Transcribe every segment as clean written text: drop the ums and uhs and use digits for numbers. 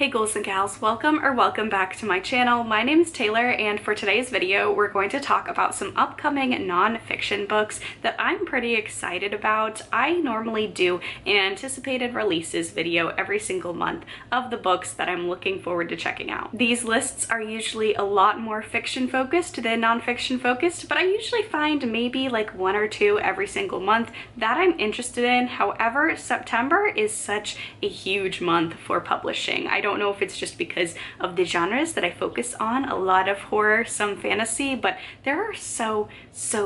Hey ghouls and gals, welcome back to my channel. My name is Taylor, and for today's video we're going to talk about some upcoming non-fiction books that I'm pretty excited about. I normally do an anticipated releases video every single month of the books that I'm looking forward to checking out. These lists are usually a lot more fiction focused than non-fiction focused, but I usually find maybe like one or two every single month that I'm interested in. However, September is such a huge month for publishing. I don't know if it's just because of the genres that I focus on, a lot of horror, some fantasy, but there are so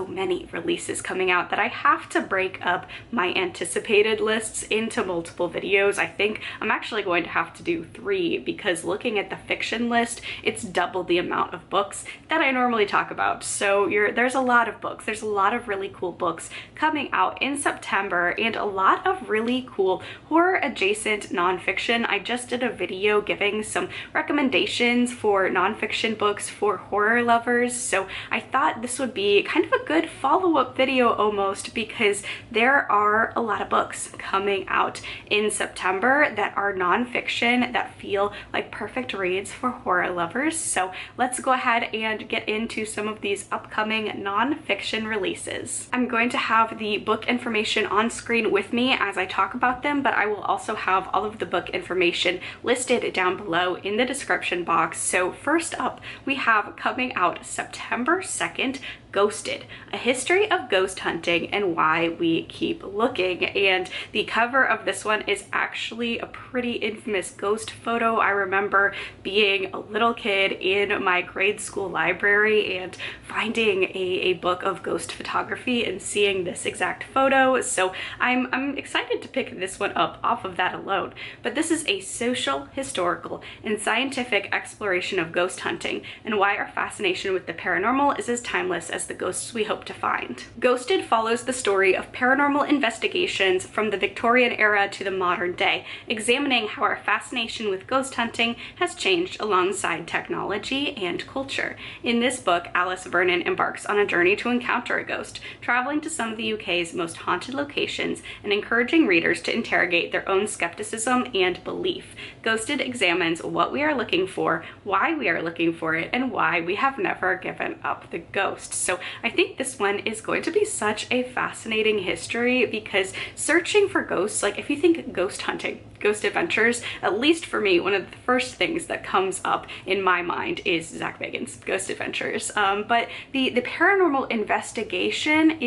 many releases coming out that I have to break up my anticipated lists into multiple videos. I think I'm actually going to have to do 3 because looking at the fiction list, it's double the amount of books that I normally talk about. So there's a lot of books. There's a lot of really cool books coming out in September and a lot of really cool horror adjacent nonfiction. I just did a video giving some recommendations for nonfiction books for horror lovers, so I thought this would be kind of a good follow-up video almost, because there are a lot of books coming out in September that are nonfiction that feel like perfect reads for horror lovers. So let's go ahead and get into some of these upcoming nonfiction releases. I'm going to have the book information on screen with me as I talk about them, but I will also have all of the book information listed down below in the description box. So first up, we have coming out September 2nd, Ghosted, A History of Ghost Hunting and Why We Keep Looking. And the cover of this one is actually a pretty infamous ghost photo. I remember being a little kid in my grade school library and finding a book of ghost photography and seeing this exact photo. So I'm excited to pick this one up off of that alone. But this is a social, historical, and scientific exploration of ghost hunting and why our fascination with the paranormal is as timeless as the ghosts we hope to find. Ghosted follows the story of paranormal investigations from the Victorian era to the modern day, examining how our fascination with ghost hunting has changed alongside technology and culture. In this book, Alice Vernon embarks on a journey to encounter a ghost, traveling to some of the UK's most haunted locations and encouraging readers to interrogate their own skepticism and belief. Ghosted examines what we are looking for, why we are looking for it, and why we have never given up the ghost. So I think this one is going to be such a fascinating history, because searching for ghosts, like if you think ghost hunting, ghost adventures, at least for me, one of the first things that comes up in my mind is Zach Bagans' Ghost Adventures. But the paranormal investigation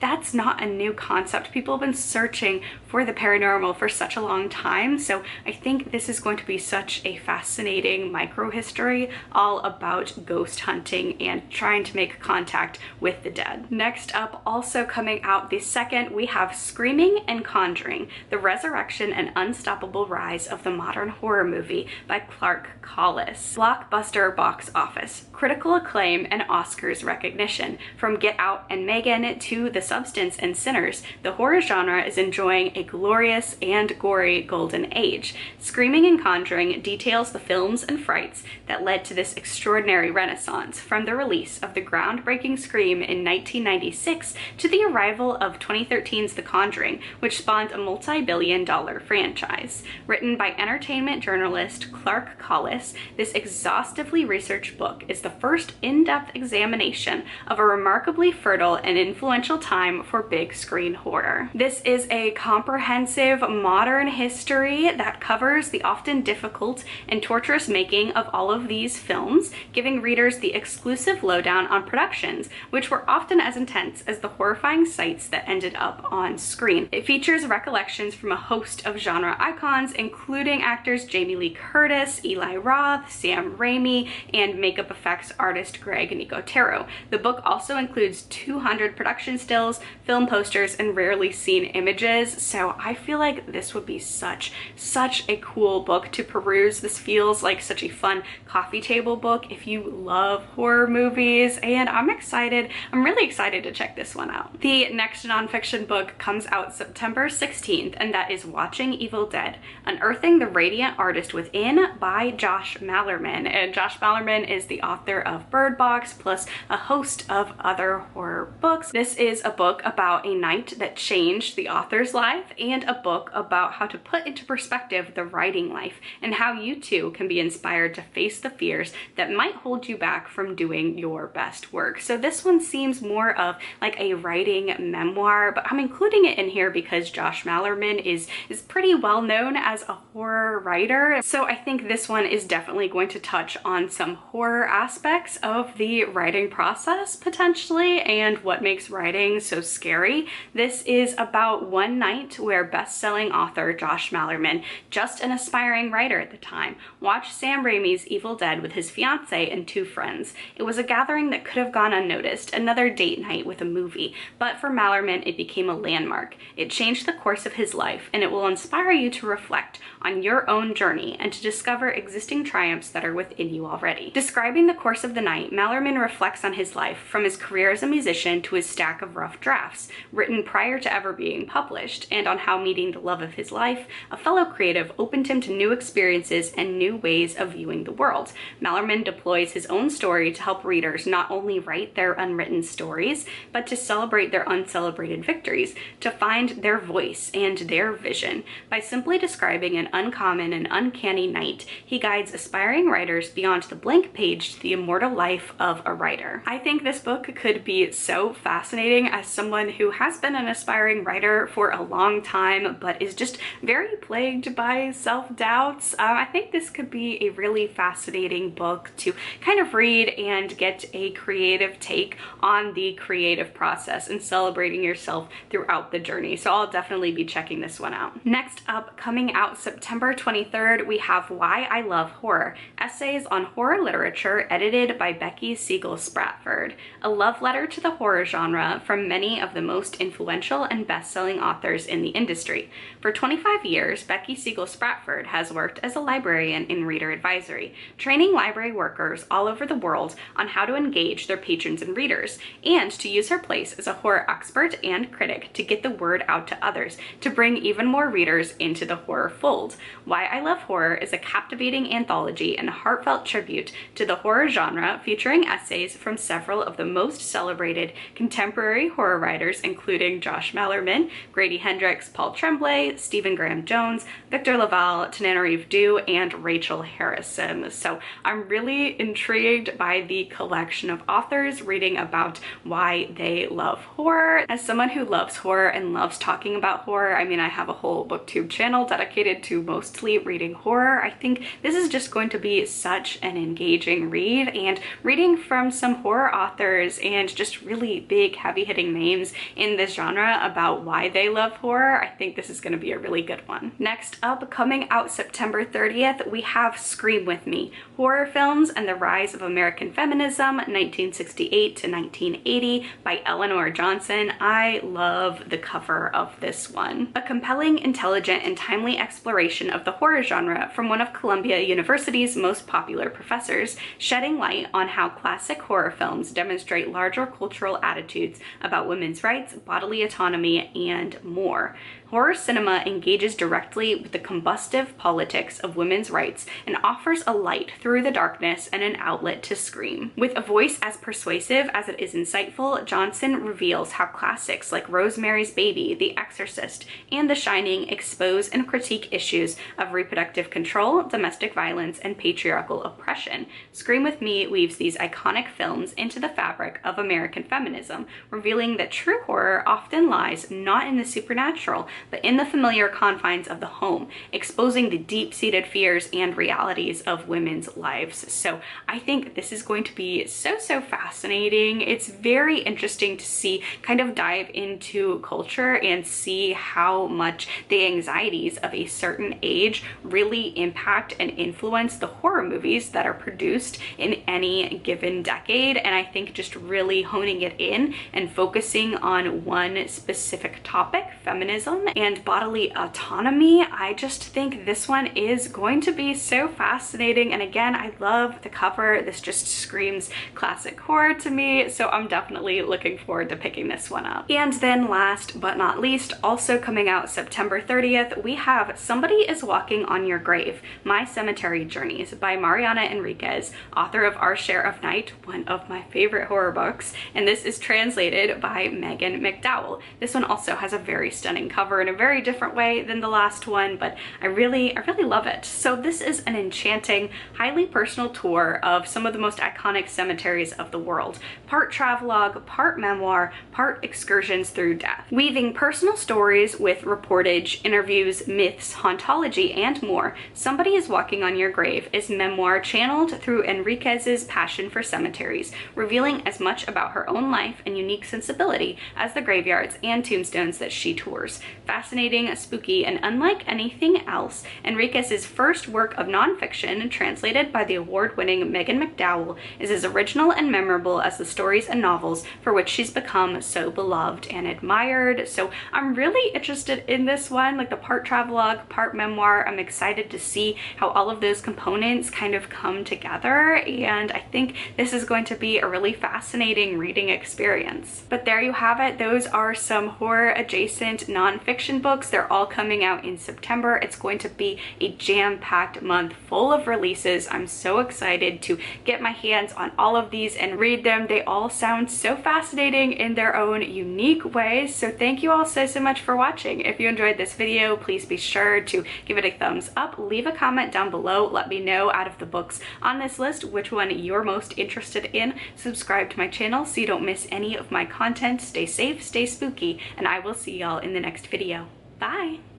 that's not a new concept. People have been searching for the paranormal for such a long time. So I think this is going to be such a fascinating micro-history all about ghost hunting and trying to make contact with the dead. Next up, also coming out the 2nd, we have Screaming and Conjuring, The Resurrection and Unstoppable Rise of the Modern Horror Movie by Collis. Blockbuster box office, critical acclaim, and Oscars recognition. From Get Out and Megan to The Substance and Sinners, the horror genre is enjoying a glorious and gory golden age. Screaming and Conjuring details the films and frights that led to this extraordinary renaissance, from the release of the groundbreaking Scream in 1996 to the arrival of 2013's The Conjuring, which spawned a multi-billion-dollar franchise. Written by entertainment journalist Collis, this exhaustively researched book is the first in-depth examination of a remarkably fertile and influential time for big screen horror. This is a comprehensive modern history that covers the often difficult and torturous making of all of these films, giving readers the exclusive lowdown on productions, which were often as intense as the horrifying sights that ended up on screen. It features recollections from a host of genre icons, including actors Jamie Lee Curtis, Eli Roth, Sam Raimi, and makeup effects artist Greg Nicotero. The book also includes 200 production stills, film posters, and rarely seen images, so I feel like this would be such a cool book to peruse. This feels like such a fun coffee table book if you love horror movies, and I'm really excited to check this one out. The next nonfiction book comes out September 16th, and that is Watching Evil Dead, Unearthing the Radiant Artist Within by Josh Malerman. And Josh Malerman is the author of Bird Box, plus a host of other horror books. This is a book about a night that changed the author's life, and a book about how to put into perspective the writing life and how you too can be inspired to face the fears that might hold you back from doing your best work. So this one seems more of like a writing memoir, but I'm including it in here because Josh Malerman is pretty well known as a horror writer. So I think this one is definitely going to touch on some horror aspects of the writing process potentially and what makes writing so scary. This is about one night where best-selling author Josh Malerman, just an aspiring writer at the time, watched Sam Raimi's Evil Dead with his fiance and two friends. It was a gathering that could have gone unnoticed, another date night with a movie, but for Malerman it became a landmark. It changed the course of his life, and it will inspire you to reflect on your own journey and to discover existing triumphs that are within you already. Describing the course of the night, Malerman reflects on his life from his career as a musician to his stack of rough drafts, written prior to ever being published, and on how meeting the love of his life, a fellow creative, opened him to new experiences and new ways of viewing the world. Malerman deploys his own story to help readers not only write their unwritten stories, but to celebrate their uncelebrated victories, to find their voice and their vision. By simply describing an uncommon and uncanny night, he guides aspiring writers beyond the blank page to the immortal life of a writer. I think this book could be so fascinating as someone who has been an aspiring writer for a long time, but is just very plagued by self-doubts. I think this could be a really fascinating book to kind of read and get a creative take on the creative process and celebrating yourself throughout the journey. So I'll definitely be checking this one out. Next up, coming out September 23rd, we have Why I Love Horror, Essays on Horror Literature, edited by Becky Siegel Spratford. A love letter to the horror genre from many of the most influential and best-selling authors in the industry. For 25 years, Becky Siegel Spratford has worked as a librarian in reader advisory, training library workers all over the world on how to engage their patrons and readers, and to use her place as a horror expert and critic to get the word out to others, to bring even more readers into the horror fold. Why I Love Horror is a captivating anthology and heartfelt tribute to the horror genre, featuring essays from several of the most celebrated contemporary horror writers, including Josh Malerman, Grady Hendrix, Paul Tremblay, Stephen Graham Jones, Victor LaValle, Tananarive Due, and Rachel Harrison. So I'm really intrigued by the collection of authors reading about why they love horror. As someone who loves horror and loves talking about horror, I mean, I have a whole booktube channel dedicated to mostly reading horror. I think this is just going to be such an engaging read, and reading from some horror authors and just really big heavy-hitting names in this genre about why they love horror, I think this is going to be a really good one. Next up, coming out September 30th, we have Scream With Me, Horror Films and the Rise of American Feminism, 1968 to 1980 by Eleanor Johnson. I love the cover of this one. A compelling, intelligent, and timely exploration of the horror genre from one of Columbia University's most popular professors, shedding light on how classic horror films demonstrate larger cultural attitudes about women's rights, bodily autonomy, and more. Horror cinema engages directly with the combustive politics of women's rights and offers a light through the darkness and an outlet to scream. With a voice as persuasive as it is insightful, Johnson reveals how classics like Rosemary's Baby, The Exorcist, and The Shining expose and critique issues of reproductive control, domestic violence, and patriarchal oppression. Scream With Me weaves these iconic films into the fabric of American feminism, revealing that true horror often lies not in the supernatural, but in the familiar confines of the home, exposing the deep-seated fears and realities of women's lives. So I think this is going to be so fascinating. It's very interesting to see, kind of dive into culture and see how much the anxieties of a certain age really impact and influence the horror movies that are produced in any given decade. And I think just really honing it in and focusing on one specific topic, feminism and bodily autonomy, I just think this one is going to be so fascinating. And again, I love the cover. This just screams classic horror to me, so I'm definitely looking forward to picking this one up. And then last but not least, also coming out September 30th, we have Somebody is Walking on Your Grave, My Cemetery Journeys by Mariana Enriquez, author of Our Share of Night, one of my favorite horror books, and this is translated by Megan McDowell. This one also has a very stunning cover however, in a very different way than the last one, but I really love it. So this is an enchanting, highly personal tour of some of the most iconic cemeteries of the world. Part travelogue, part memoir, part excursions through death. Weaving personal stories with reportage, interviews, myths, hauntology, and more, Somebody is Walking on Your Grave is memoir channeled through Enriquez's passion for cemeteries, revealing as much about her own life and unique sensibility as the graveyards and tombstones that she tours. Fascinating, spooky, and unlike anything else, Enriquez's first work of nonfiction, translated by the award-winning Megan McDowell, is as original and memorable as the stories and novels for which she's become so beloved and admired. So I'm really interested in this one, like the part travelogue, part memoir. I'm excited to see how all of those components kind of come together, and I think this is going to be a really fascinating reading experience. But there you have it. Those are some horror adjacent nonfiction books. They're all coming out in September. It's going to be a jam-packed month full of releases. I'm so excited to get my hands on all of these and read them. They all sound so fascinating in their own unique ways. So thank you all so much for watching. If you enjoyed this video, please be sure to give it a thumbs up, leave a comment down below, let me know out of the books on this list which one you're most interested in. Subscribe to my channel so you don't miss any of my content. Stay safe, stay spooky, and I will see y'all in the next video. Bye!